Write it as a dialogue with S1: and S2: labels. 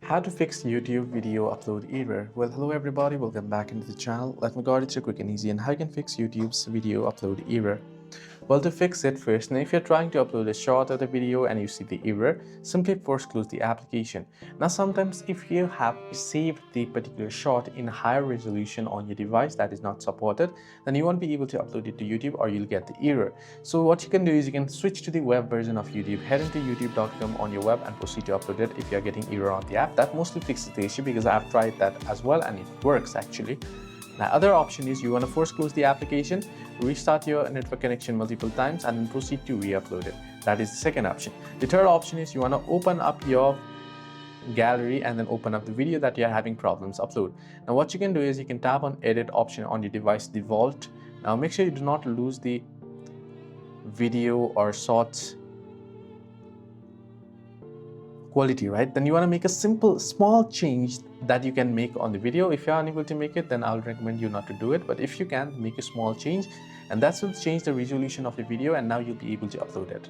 S1: How to fix YouTube video upload error. Well, hello everybody, welcome back into the channel. Let me guide it through quick and easy on how you can fix YouTube's video upload error. Well, to fix it first, now if you're trying to upload a short of the video and you see the error, simply first close the application. Now sometimes if you have saved the particular shot in higher resolution on your device that is not supported, then you won't be able to upload it to YouTube or you'll get the error. So what you can do is you can switch to the web version of YouTube, head into youtube.com on your web and proceed to upload it if you're getting error on the app. That mostly fixes the issue because I've tried that as well and it works actually. Now, other option is you want to first close the application, restart your network connection multiple times and then proceed to re-upload it. That is the second option. The third option is you want to open up your gallery and then open up the video that you're having problems upload. Now what you can do is you can tap on edit option on your device default. Now make sure you do not lose the video or shorts quality, right? Then you want to make a simple small change that you can make on the video. If you're unable to make it, then I'll recommend you not to do it, but if you can, make a small change and that will change the resolution of the video and now you'll be able to upload it.